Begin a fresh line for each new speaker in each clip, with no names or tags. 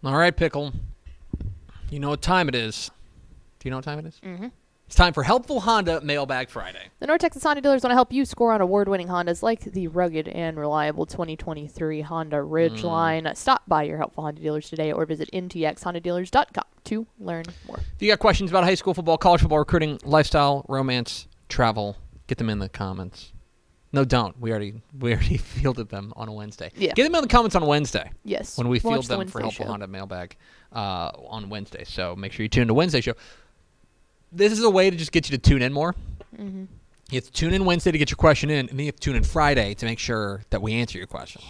All right, Pickle. You know what time it is. Do you know what time it is?
Mm-hmm.
It's time for Helpful Honda Mailbag Friday.
The North Texas Honda dealers want to help you score on award-winning Hondas like the rugged and reliable 2023 Honda Ridgeline. Stop by your Helpful Honda dealers today or visit ntxhondadealers.com to learn more.
If you got questions about high school football, college football, recruiting, lifestyle, romance, travel, get them in the comments. No, don't. We already fielded them on a Wednesday.
Yeah.
Get them in the comments on Wednesday.
Yes.
When we
Watch
field
the
them
Wednesday
for Helpful
show.
Honda Mailbag on Wednesday. So make sure you tune in to Wednesday show. This is a way to just get you to tune in more.
Mm-hmm.
You have to tune in Wednesday to get your question in, and then you have to tune in Friday to make sure that we answer your question.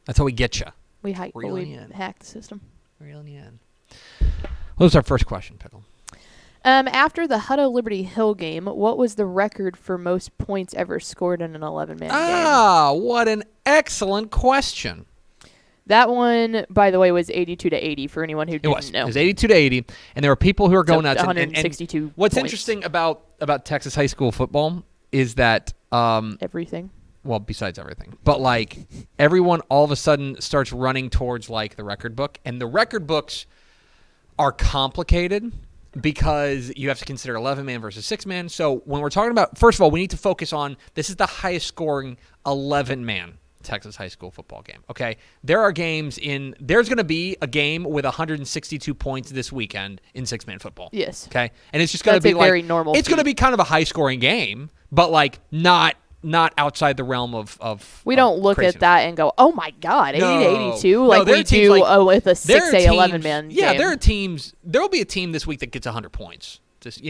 That's how we get you.
We
Reeling in.
hacked the system.
Reeling you in. What was our first question, Pickle?
After the Hutto Liberty Hill game, what was the record for most points ever scored in an 11-man game?
What an excellent question.
That one, by the way, was 82-80 for anyone who didn't know.
It was 82-80, and there were people who are going nuts.
162
and what's
points.
interesting about Texas high school football is that
everything.
Well, besides everything, but like everyone all of a sudden starts running towards like the record book, and the record books are complicated because you have to consider 11-man versus 6-man. So when we're talking about, first of all, we need to focus on this is the highest scoring 11-man Texas high school football game. Okay, there's going to be a game with 162 points this weekend in 6-man football.
Yes.
Okay, and it's just going to be like
very normal.
It's going to be kind of a high scoring game, but like not outside the realm of
we don't look
craziness.
at that and go, oh my God, 80-82, like
there
we
are teams
do
like-
with a 6A 11-man
Yeah,
game.
there are teams. There will be a team this week that gets 100 points. Just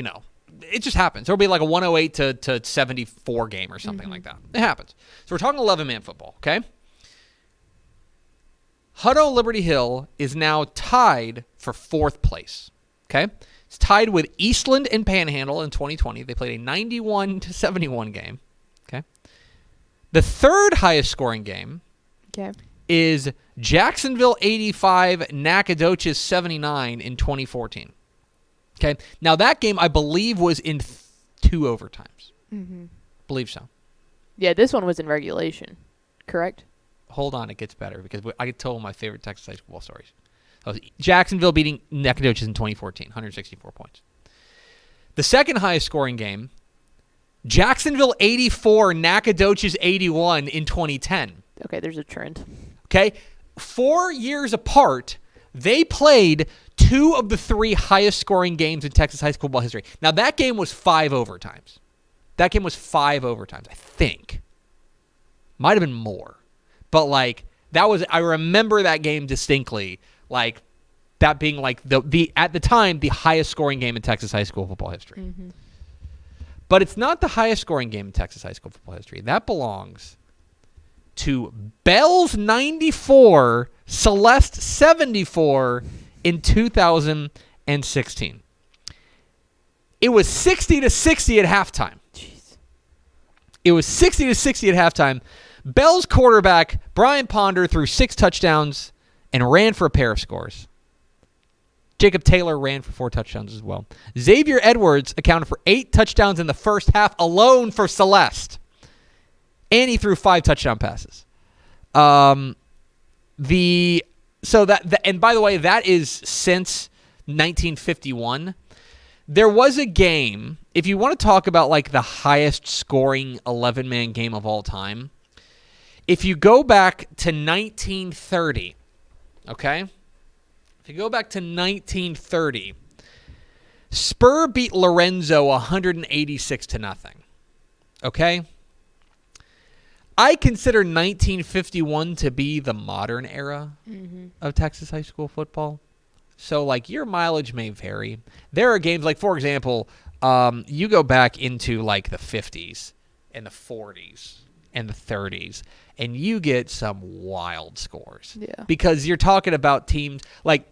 it just happens. There will be like a 108 to 74 game or something like that. It happens. So we're talking 11-man football, okay? Hutto Liberty Hill is now tied for 4th place, okay? It's tied with Eastland and Panhandle in 2020. They played a 91-71 game, okay? The 3rd highest scoring game is Jacksonville 85, Nacogdoches 79 in 2014. Okay, now that game I believe was in 2 overtimes.
Mm-hmm.
Believe so.
Yeah, this one was in regulation, correct?
Hold on, it gets better because I could tell my favorite Texas high school stories. That was Jacksonville beating Nacogdoches in 2014, 164 points. The 2nd highest scoring game, Jacksonville 84, Nacogdoches 81 in 2010.
Okay, there's a trend.
Okay, 4 years apart, they played 2 of the 3 highest scoring games in Texas high school football history. Now, that game was 5 overtimes. I think. Might have been more. But, like, I remember that game distinctly, like, that being, like, the at the time, the highest scoring game in Texas high school football history.
Mm-hmm.
But it's not the highest scoring game in Texas high school football history. That belongs to Bells 94, Celeste 74 in 2016. It was 60-60 at halftime.
Jeez.
It was 60-60 at halftime. Bell's quarterback, Brian Ponder, threw 6 touchdowns and ran for a pair of scores. Jacob Taylor ran for 4 touchdowns as well. Xavier Edwards accounted for 8 touchdowns in the first half alone for Celeste. And he threw 5 touchdown passes. And by the way, that is since 1951. There was a game, if you want to talk about like the highest scoring 11-man game of all time, if you go back to 1930, okay? If you go back to 1930, Spur beat Lorenzo 186-0. Okay? I consider 1951 to be the modern era of Texas high school football. So, like, your mileage may vary. There are games, like, for example, you go back into, like, the 50s and the 40s and the 30s, and you get some wild scores.
Yeah.
Because you're talking about teams, like,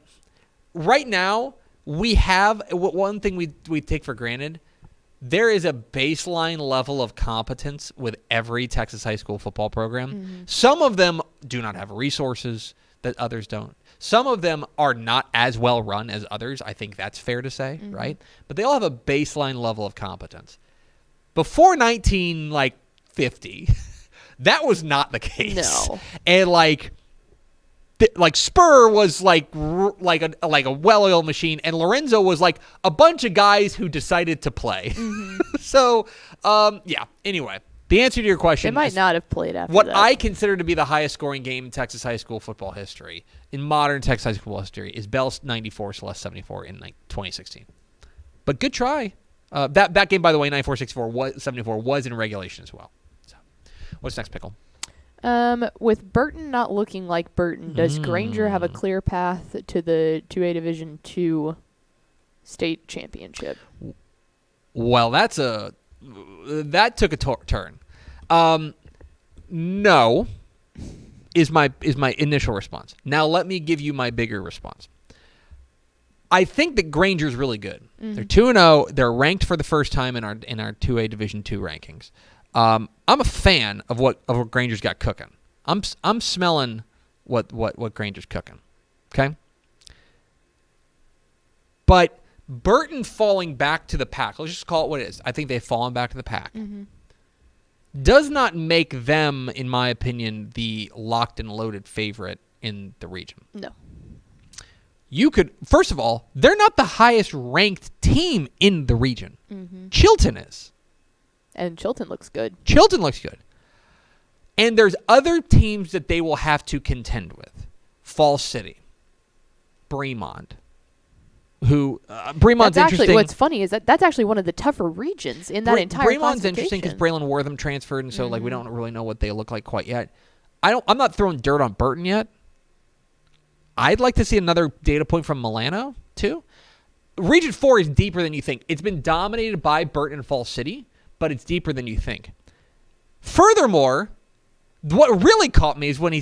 right now, we have one thing we take for granted. There is a baseline level of competence with every Texas high school football program. Mm-hmm. Some of them do not have resources that others don't. Some of them are not as well run as others. I think that's fair to say, right? But they all have a baseline level of competence. Before 1950, that was not the case.
No.
And like like Spur was like a well-oiled machine, and Lorenzo was like a bunch of guys who decided to play. So, yeah. Anyway, the answer to your question,
They might not have played after
what
that.
I consider to be the highest scoring game in Texas high school football history, in modern Texas high school history, is Bell's 94, Celeste 74 in 2016. But good try. That game, by the way, 94-74 was in regulation as well. So, what's next, Pickle?
With Burton not looking like Burton, does Granger have a clear path to the 2A Division II state championship?
Well, that took a turn. No, is my initial response. Now let me give you my bigger response. I think that Granger's really good. They're 2-0. They're ranked for the first time in our 2A Division II rankings. I'm a fan of what Granger's got cooking. I'm smelling what Granger's cooking. Okay? But Burton falling back to the pack, let's just call it what it is. I think they've fallen back to the pack. Does not make them, in my opinion, the locked and loaded favorite in the region.
No.
You could, first of all, they're not the highest ranked team in the region. Chilton is.
And Chilton looks good.
Chilton looks good. And there's other teams that they will have to contend with. Falls City. Bremond. Who, Bremont's
That's actually,
interesting.
what's funny is that's actually one of the tougher regions in that entire
Bremond's interesting because Braylon Wortham transferred, and so like we don't really know what they look like quite yet. I'm not throwing dirt on Burton yet. I'd like to see another data point from Milano, too. Region 4 is deeper than you think. It's been dominated by Burton and Falls City, but it's deeper than you think. Furthermore, what really caught me is when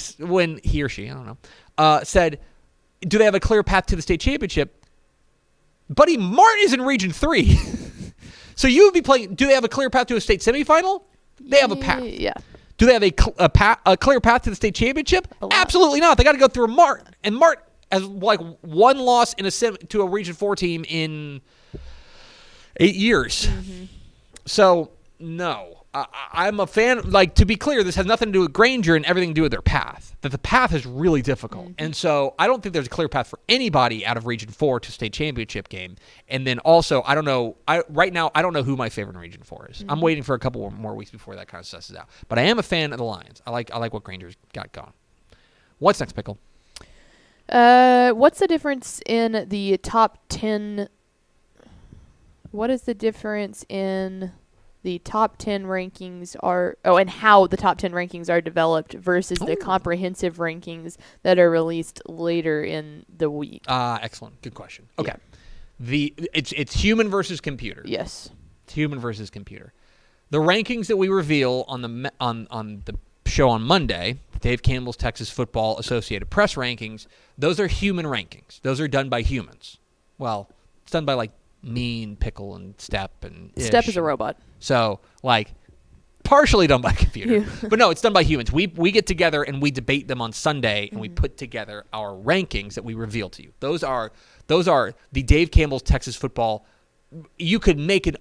he or she, I don't know, said, do they have a clear path to the state championship? Buddy, Martin is in Region 3. So you would be playing, do they have a clear path to a state semifinal? They have a path.
Yeah.
Do they have a clear path to the state championship? Absolutely not. They got to go through Mart. And Mart has like one loss in to a Region 4 team in 8 years. So, no. I'm a fan. Like, to be clear, this has nothing to do with Granger and everything to do with their path. That the path is really difficult. And so I don't think there's a clear path for anybody out of Region 4 to state championship game. And then also, I don't know. Right now, I don't know who my favorite in Region 4 is. I'm waiting for a couple more weeks before that kind of susses out. But I am a fan of the Lions. I like what Granger's got going. What's next, Pickle?
What's the difference in the top 10? What is the difference in the top 10 rankings and how the top 10 rankings are developed versus the comprehensive rankings that are released later in the week?
Excellent. Good question. Okay. Yeah. It's human versus computer.
Yes.
It's human versus computer. The rankings that we reveal on the show on Monday, Dave Campbell's Texas Football Associated Press rankings, those are human rankings. Those are done by humans. Well, it's done by like me and Pickle and Step and Ish.
Step is a robot.
So, like, partially done by computer. But no, it's done by humans. We get together and we debate them on Sunday, and we put together our rankings that we reveal to you. Those are the Dave Campbell's Texas Football. You could make an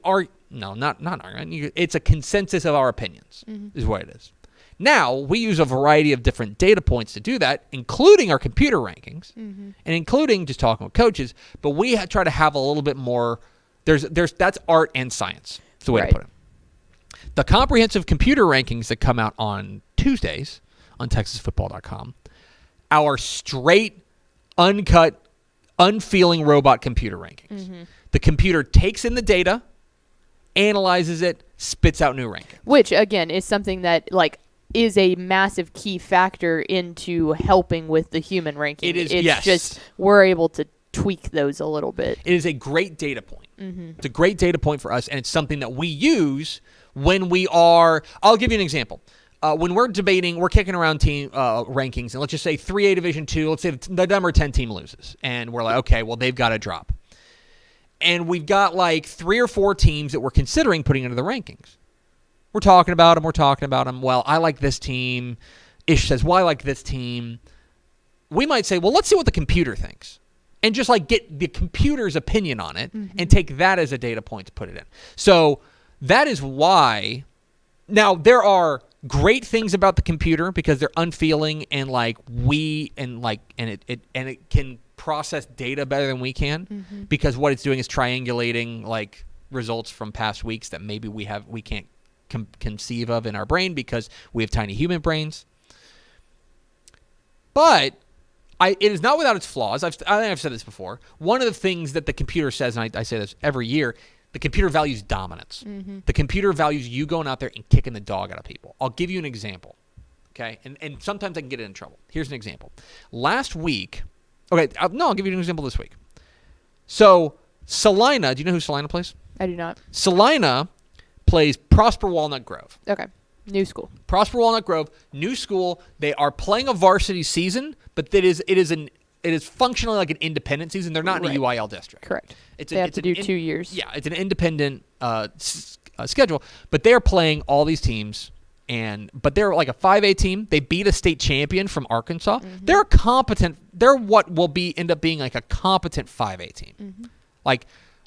not argument. It's a consensus of our opinions, is what it is. Now, we use a variety of different data points to do that, including our computer rankings, and including just talking with coaches, but we try to have a little bit more. That's art and science. That's the way to put it. The comprehensive computer rankings that come out on Tuesdays on TexasFootball.com, our straight, uncut, unfeeling robot computer rankings. The computer takes in the data, analyzes it, spits out new rankings.
Which, again, is something that, like, is a massive key factor into helping with the human ranking.
It is,
it's just we're able to tweak those a little bit.
It is a great data point. It's a great data point for us, and it's something that we use when we are. I'll give you an example. When we're debating, we're kicking around team rankings, and let's just say 3A Division 2, let's say the number 10 team loses, and we're like, okay, well, they've got to drop. And we've got like 3 or 4 teams that we're considering putting into the rankings. We're talking about them. Well, I like this team. Ish says, well, I like this team. We might say, well, let's see what the computer thinks. And just like get the computer's opinion on it and take that as a data point to put it in. So that is why. Now, there are great things about the computer because they're unfeeling and it can process data better than we can because what it's doing is triangulating like results from past weeks that maybe we can't conceive of in our brain because we have tiny human brains. But it is not without its flaws. I think I've said this before. One of the things that the computer says, and I say this every year, the computer values dominance. The computer values you going out there and kicking the dog out of people. I'll give you an example, okay? And sometimes I can get it in trouble. Here's an example. Last week, I'll give you an example this week. So Salina, do you know who Salina plays?
I do not.
Salina plays Prosper Walnut Grove.
Okay. New school.
Prosper Walnut Grove, new school. They are playing a varsity season, but it is functionally like an independent season. They're not in a UIL district.
Correct. They have to do 2 years.
Yeah, it's an independent schedule, but they're playing all these teams, but they're like a 5A team. They beat a state champion from Arkansas. They're a competent. They're what will end up being like a competent 5A team. Like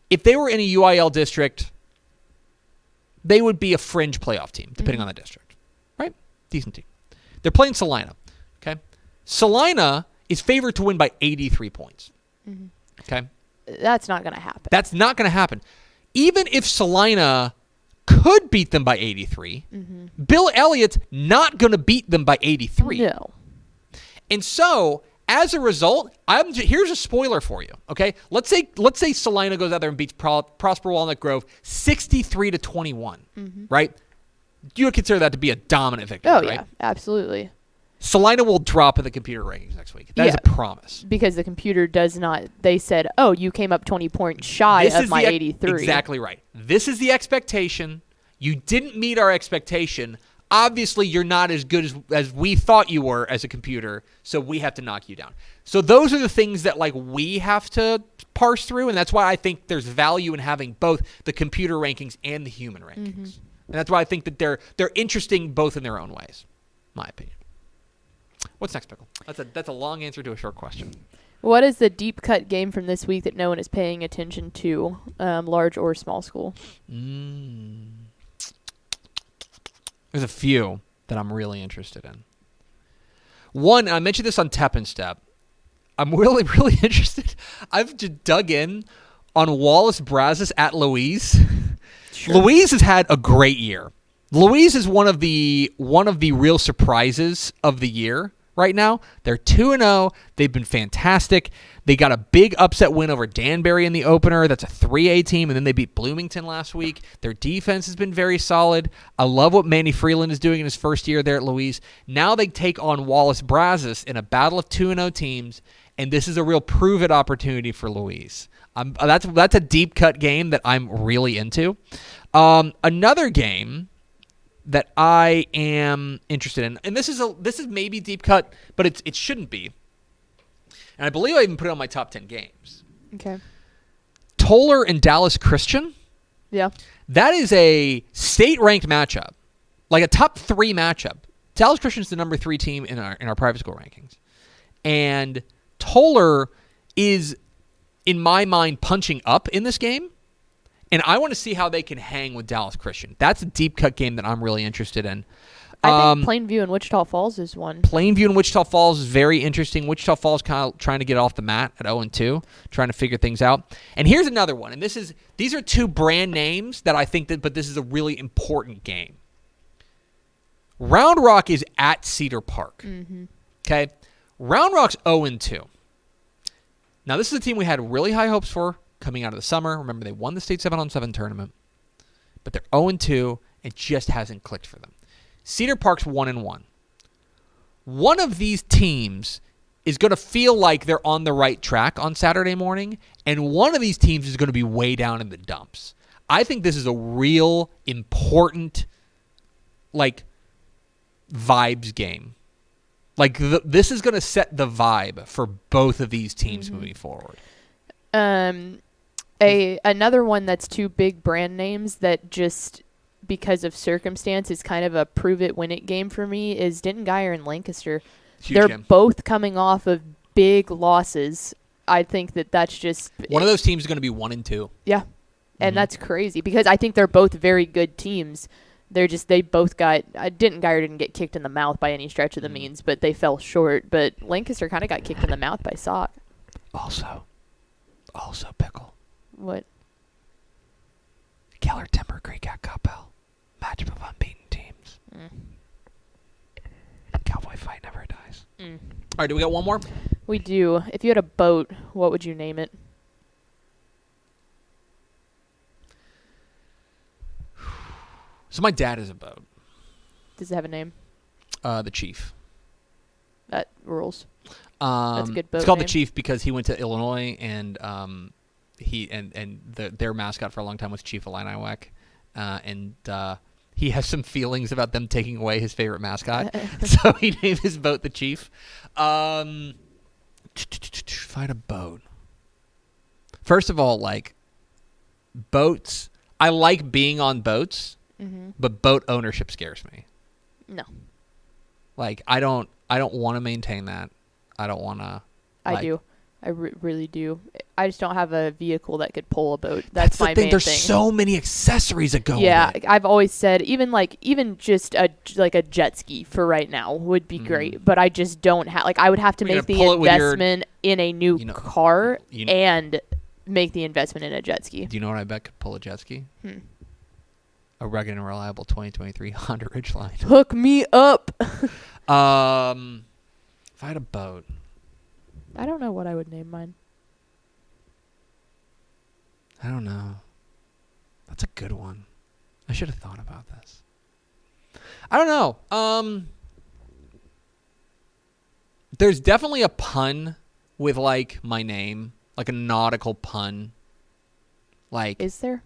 if they were in a UIL district, they would be a fringe playoff team, depending on the district, right? Decent team. They're playing Salina, okay? Salina is favored to win by 83 points, okay?
That's not going to happen.
That's not going to happen. Even if Salina could beat them by 83, Bill Elliott's not going to beat them by 83.
No.
And so, as a result, here's a spoiler for you, okay? Let's say Salina goes out there and beats Prosper Walnut Grove 63-21, right? You would consider that to be a dominant victory, right?
Yeah, absolutely.
Salina will drop in the computer rankings next week. That is a promise.
Because the computer does not. They said, "Oh, you came up 20 points shy of my 83."
Exactly right. This is the expectation. You didn't meet our expectation. Obviously, you're not as good as we thought you were as a computer, so we have to knock you down. So those are the things that like we have to parse through, and that's why I think there's value in having both the computer rankings and the human rankings. And that's why I think that they're interesting both in their own ways, in my opinion. What's next, Pickle? That's a long answer to a short question.
What is the deep cut game from this week that no one is paying attention to, large or small school?
There's a few that I'm really interested in. One, I mentioned this on Tap and Step. I'm really, really interested. I've just dug in on Wallace Brazos at Louise. Sure. Louise has had a great year. Louise is one of the real surprises of the year right now. They're 2-0. They've been fantastic. They got a big upset win over Danbury in the opener. That's a 3A team, and then they beat Bloomington last week. Their defense has been very solid. I love what Manny Freeland is doing in his first year there at Louise. Now they take on Wallace Brazos in a battle of 2-0 teams, and this is a real prove-it opportunity for Louise. That's a deep-cut game that I'm really into. Another game that I am interested in, and this is maybe deep cut, but it shouldn't be. And I believe I even put it on my top 10 games.
Okay.
Toller and Dallas Christian.
Yeah.
That is a state-ranked matchup, like a top 3 matchup. Dallas Christian is the number 3 team in our private school rankings, and Toller is, in my mind, punching up in this game. And I want to see how they can hang with Dallas Christian. That's a deep-cut game that I'm really interested in.
I think Plainview and Wichita Falls is one.
Plainview and Wichita Falls is very interesting. Wichita Falls kind of trying to get off the mat at 0-2, trying to figure things out. And here's another one. And these are 2 brand names that I think but this is a really important game. Round Rock is at Cedar Park. Okay? Round Rock's 0-2. Now, this is a team we had really high hopes for coming out of the summer. Remember, they won the state 7-on-7 tournament, but they're 0-2. It just hasn't clicked for them. Cedar Park's 1-1. One of these teams is going to feel like they're on the right track on Saturday morning, and one of these teams is going to be way down in the dumps. I think this is a real important, vibes game. This is going to set the vibe for both of these teams moving forward.
Another one that's 2 big brand names that just because of circumstance is kind of a prove it win it game for me is Denton Geyer and Lancaster. They're both coming off of big losses. I think that's just
one of those teams is going to be 1-2.
Yeah. And that's crazy because I think they're both very good teams. they both got Geyer didn't get kicked in the mouth by any stretch of the means, but they fell short. But Lancaster kind of got kicked in the mouth by Sock.
Also Pickle.
What?
Keller Timber Creek at Coppell. Matchup of unbeaten teams. Cowboy fight never dies. All right, do we got one more?
We do. If you had a boat, what would you name it?
So my dad has a boat.
Does it have a name?
The Chief.
That rules. That's a good boat
It's called
name.
the Chief because he went to Illinois and their mascot for a long time was Chief Illiniwek. He has some feelings about them taking away his favorite mascot. So he named his boat the Chief. Find a boat. First of all, like boats, I like being on boats, but boat ownership scares me.
No.
Like I don't want to maintain that. I don't want to.
I do. I really do. I just don't have a vehicle that could pull a boat. That's my
the thing.
main
There's
thing.
so many accessories that go
Yeah,
with it.
I've always said even just a jet ski for right now would be great, but I just don't have I would have to
You're
make
gonna
the
pull it with your-
investment in a new car
you know-
and make the investment in a jet ski.
Do you know what I bet could pull a jet ski? A rugged and reliable 2023 Honda Ridgeline.
Hook me up.
If I had a boat,
I don't know what I would name mine.
I don't know. That's a good one. I should have thought about this. I don't know. There's definitely a pun with like my name, like a nautical pun. Like
Is there?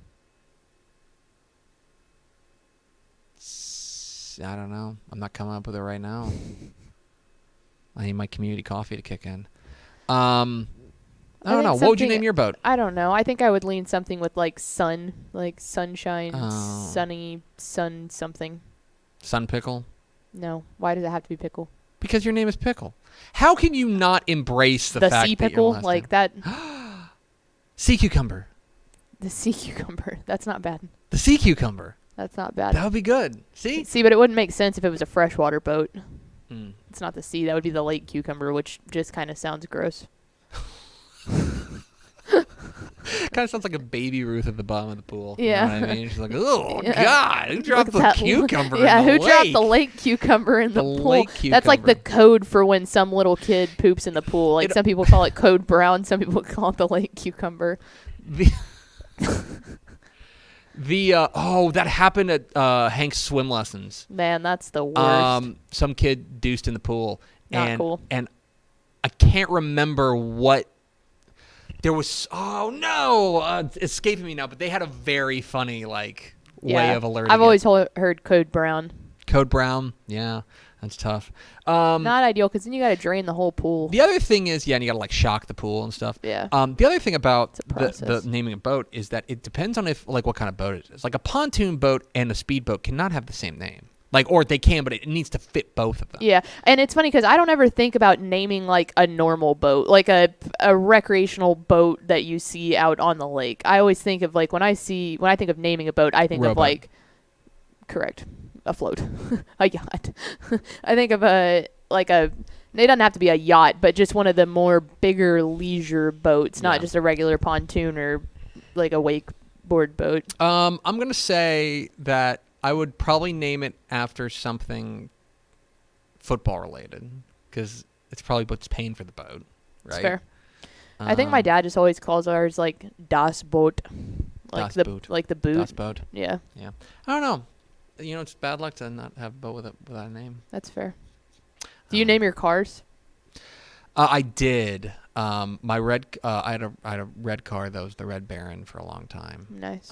I don't know. I'm not coming up with it right now. I need my community coffee to kick in. I don't know. What would you name your boat?
I don't know. I think I would lean something with like sun, like sunshine,
Oh.
sunny, sun something.
Sun Pickle?
No. Why does it have to be pickle?
Because your name is Pickle. How can you not embrace the fact
sea
that
pickle,
your last
like
name-
that.
Sea cucumber.
The sea cucumber. That's not bad.
The sea cucumber.
That's not bad.
That would be good. See?
See, but it wouldn't make sense if it was a freshwater boat.
Mm.
It's not the sea. That would be the lake cucumber, which just kind of sounds gross.
Kind of sounds like a baby Ruth at the bottom of the pool.
Yeah.
You know what I mean? She's like, oh,
Yeah.
God, who dropped
Look
the
at that
cucumber
Yeah,
in the
who dropped
lake?
the lake cucumber in the pool?
lake
That's like the
cucumber.
code for when some little kid poops in the pool. Like some people call it code brown, some people call it the lake cucumber.
That happened at Hank's swim lessons.
Man, that's the worst.
Some kid deuced in the pool.
Not cool.
And I can't remember what there was. Oh no, it's escaping me now. But they had a very funny way of alerting.
I've always heard code brown.
Code Brown. Yeah, that's tough.
Not ideal because then you got to drain the whole pool.
The other thing is, and you got to shock the pool and stuff.
Yeah.
The other thing about
It's a process.
the naming a boat is that it depends on what kind of boat it is. Like a pontoon boat and a speedboat cannot have the same name. Or they can, but it needs to fit both of them.
Yeah, and it's funny because I don't ever think about naming like a normal boat, like a recreational boat that you see out on the lake. I always think of when I think of naming a boat, I think
Rowboat.
correct, a float, a yacht. I think of it doesn't have to be a yacht, but just one of the more bigger leisure boats, not
Yeah.
just a regular pontoon or like a wakeboard boat.
I'm gonna say that I would probably name it after something football related because it's probably what's paying for the boat, right?
It's fair. I think my dad just always calls ours like Das Boot,
Das
the
Boot.
like the boot.
Das boat.
Yeah,
Yeah. I don't know. It's bad luck to not have a boat without a name.
that's fair. Do you name your cars?
I did. My red. I had a red car that was the Red Baron for a long time.
Nice.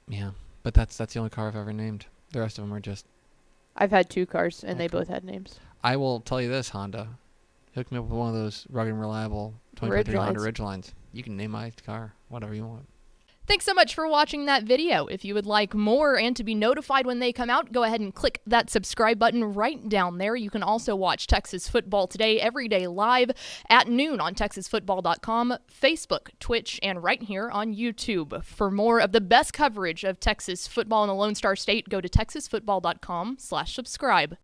Yeah, but that's the only car I've ever named. The rest of them are just.
I've had two cars, and they
Okay.
both had names.
I will tell you this, Honda. Hook me up with one of those rugged and reliable 2023 Honda Ridgelines. You can name my car whatever you want.
Thanks so much for watching that video. If you would like more and to be notified when they come out, go ahead and click that subscribe button right down there. You can also watch Texas Football Today every day live at noon on TexasFootball.com, Facebook, Twitch, and right here on YouTube. For more of the best coverage of Texas football in the Lone Star State, go to TexasFootball.com/subscribe.